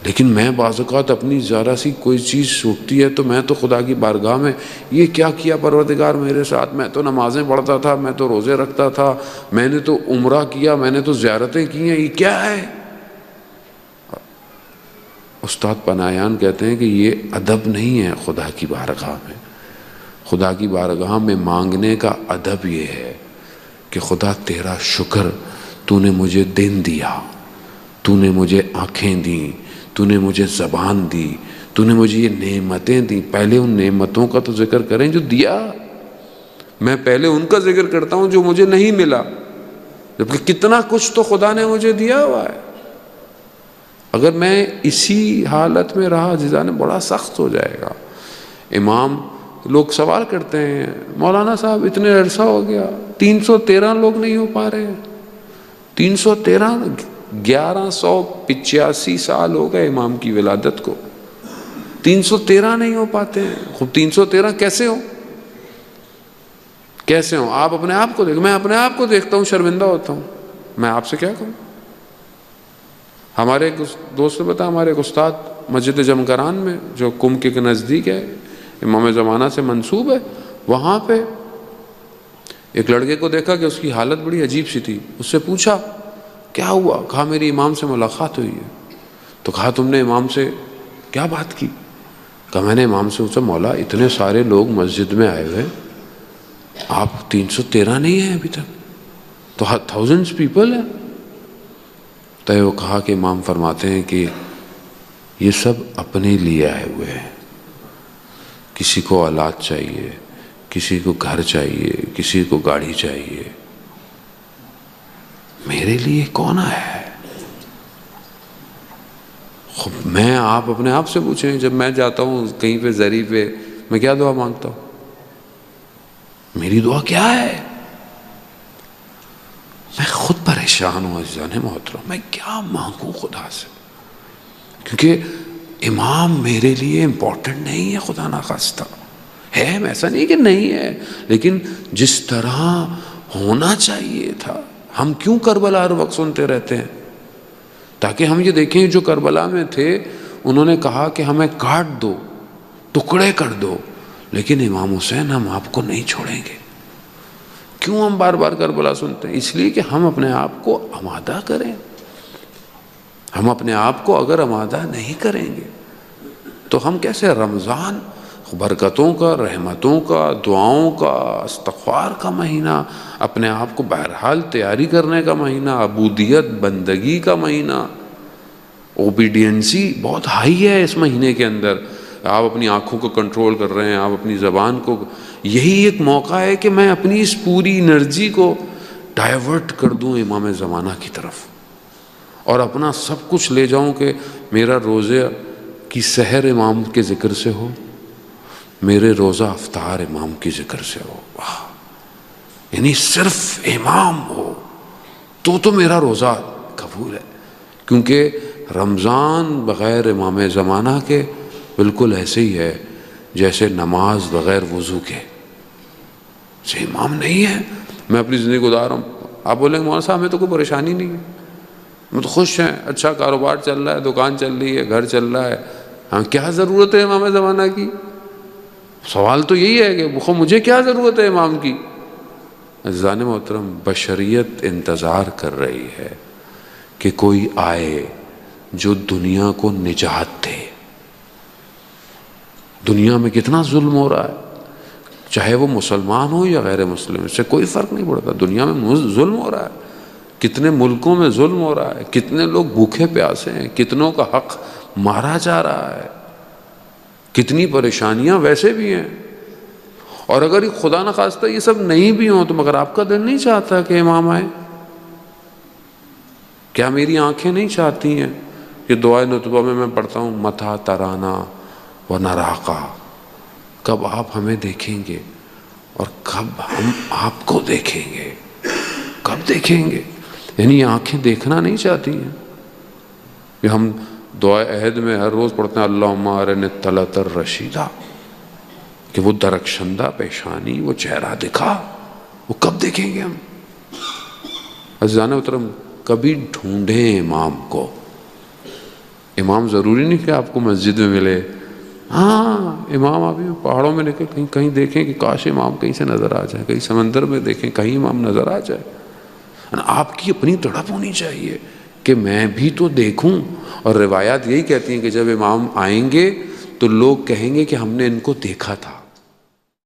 لیکن میں بعض اوقات اپنی ذرا سی کوئی چیز چھوٹتی ہے تو میں تو خدا کی بارگاہ میں یہ کیا کیا پروردگار میرے ساتھ، میں تو نمازیں پڑھتا تھا، میں تو روزے رکھتا تھا، میں نے تو عمرہ کیا، میں نے تو زیارتیں کی ہیں، یہ کیا ہے؟ استاد پناہیان کہتے ہیں کہ یہ ادب نہیں ہے خدا کی بارگاہ میں. خدا کی بارگاہ میں مانگنے کا ادب یہ ہے کہ خدا تیرا شکر، تو نے مجھے دن دیا، تو نے مجھے آنکھیں دیں، تو نے مجھے زبان دی، تو نے مجھے یہ نعمتیں دیں. پہلے ان نعمتوں کا تو ذکر کریں جو دیا. میں پہلے ان کا ذکر کرتا ہوں جو مجھے نہیں ملا، جبکہ کتنا کچھ تو خدا نے مجھے دیا ہوا ہے. اگر میں اسی حالت میں رہا عزیزان بڑا سخت ہو جائے گا. امام لوگ سوال کرتے ہیں مولانا صاحب اتنے عرصہ ہو گیا 313 لوگ نہیں ہو پا رہے. 313 1185 سال ہو گئے امام کی ولادت کو، 313 نہیں ہو پاتے ہیں. خوب 313 کیسے ہو؟ کیسے ہوں؟ آپ اپنے آپ کو دیکھ، میں اپنے آپ کو دیکھتا ہوں شرمندہ ہوتا ہوں. میں آپ سے کیا کہوں؟ ہمارے ایک دوست نے بتایا، ہمارے ایک استاد مسجد جمکران میں جو کم کے نزدیک ہے، امام زمانہ سے منسوب ہے، وہاں پہ ایک لڑکے کو دیکھا کہ اس کی حالت بڑی عجیب سی تھی. اس سے پوچھا کیا ہوا؟ کہا میری امام سے ملاقات ہوئی ہے. تو کہا تم نے امام سے کیا بات کی؟ کہا میں نے امام سے پوچھا مولا اتنے سارے لوگ مسجد میں آئے ہوئے، آپ 313 نہیں ہیں ابھی تک، تو thousands people ہیں. تو وہ کہا کہ امام فرماتے ہیں کہ یہ سب اپنے لیے آئے ہوئے ہیں. کسی کو اولاد چاہیے، کسی کو گھر چاہیے، کسی کو گاڑی چاہیے. میرے لیے کون آیا ہے؟ میں آپ اپنے آپ سے پوچھیں، جب میں جاتا ہوں کہیں پہ زری پہ، میں کیا دعا مانگتا ہوں؟ میری دعا کیا ہے؟ میں خود پریشان ہوں عزیزان محترم، میں کیا مانگوں خدا سے؟ کیونکہ امام میرے لیے امپورٹنٹ نہیں ہے خدا نخواستہ. ہے ایسا نہیں کہ نہیں ہے، لیکن جس طرح ہونا چاہیے تھا. ہم کیوں کربلا ہر وقت سنتے رہتے ہیں؟ تاکہ ہم یہ دیکھیں جو کربلا میں تھے انہوں نے کہا کہ ہمیں کاٹ دو، ٹکڑے کر دو، لیکن امام حسین ہم آپ کو نہیں چھوڑیں گے. کیوں ہم بار بار کربلا سنتے ہیں؟ اس لیے کہ ہم اپنے آپ کو آمادہ کریں. ہم اپنے آپ کو اگر آمادہ نہیں کریں گے تو ہم کیسے رمضان برکتوں کا، رحمتوں کا، دعاؤں کا، استغفار کا مہینہ، اپنے آپ کو بہرحال تیاری کرنے کا مہینہ، عبودیت بندگی کا مہینہ، اوبیڈینسی بہت ہائی ہے اس مہینے کے اندر. آپ اپنی آنکھوں کو کنٹرول کر رہے ہیں، آپ اپنی زبان کو. یہی ایک موقع ہے کہ میں اپنی اس پوری انرجی کو ڈائیورٹ کر دوں امام زمانہ کی طرف اور اپنا سب کچھ لے جاؤں کہ میرا روزے کی سحر امام کے ذکر سے ہو، میرے روزہ افطار امام کی ذکر سے ہو. واہ، یعنی صرف امام ہو تو میرا روزہ قبول ہے. کیونکہ رمضان بغیر امام زمانہ کے بالکل ایسے ہی ہے جیسے نماز بغیر وضو کے. سے امام نہیں ہے. میں اپنی زندگی گزار رہا ہوں، آپ بولیں گے مولانا صاحب ہمیں تو کوئی پریشانی نہیں ہے، ہم تو خوش ہیں، اچھا کاروبار چل رہا ہے، دکان چل رہی ہے، گھر چل رہا ہے، ہاں کیا ضرورت ہے امام زمانہ کی؟ سوال تو یہی ہے کہ مجھے کیا ضرورت ہے امام کی؟ عزیزان محترم، بشریت انتظار کر رہی ہے کہ کوئی آئے جو دنیا کو نجات دے. دنیا میں کتنا ظلم ہو رہا ہے، چاہے وہ مسلمان ہو یا غیر مسلم، اس سے کوئی فرق نہیں پڑتا. دنیا میں ظلم ہو رہا ہے، کتنے ملکوں میں ظلم ہو رہا ہے، کتنے لوگ بھوکے پیاسے ہیں، کتنوں کا حق مارا جا رہا ہے، کتنی پریشانیاں ویسے بھی ہیں. اور اگر خدا نخواستہ یہ سب نہیں بھی ہوں تو مگر آپ کا دل نہیں چاہتا کہ امام آئے؟ کیا میری آنکھیں نہیں چاہتی ہیں کہ دعائے نطبہ میں پڑھتا ہوں متى ترانا و نراقا، کب آپ ہمیں دیکھیں گے اور کب ہم آپ کو دیکھیں گے؟ کب دیکھیں گے؟ یعنی آنکھیں دیکھنا نہیں چاہتی ہیں کہ ہم دعائے عہد میں ہر روز پڑھتے ہیں اللہم ارنی الطلعۃ الرشیدہ، کہ وہ درخشندہ پیشانی، وہ چہرہ دکھا، وہ کب دیکھیں گے ہم؟ عزیزان محترم، کبھی ڈھونڈیں امام کو. امام ضروری نہیں کہ آپ کو مسجد میں ملے. ہاں امام آپ پہاڑوں میں لے کے کہیں دیکھیں کہ کاش امام کہیں سے نظر آ جائے, کہیں سمندر میں دیکھیں کہیں امام نظر آ جائے. آپ کی اپنی تڑپ ہونی چاہیے کہ میں بھی تو دیکھوں. اور روایات یہی کہتی ہیں کہ جب امام آئیں گے تو لوگ کہیں گے کہ ہم نے ان کو دیکھا تھا.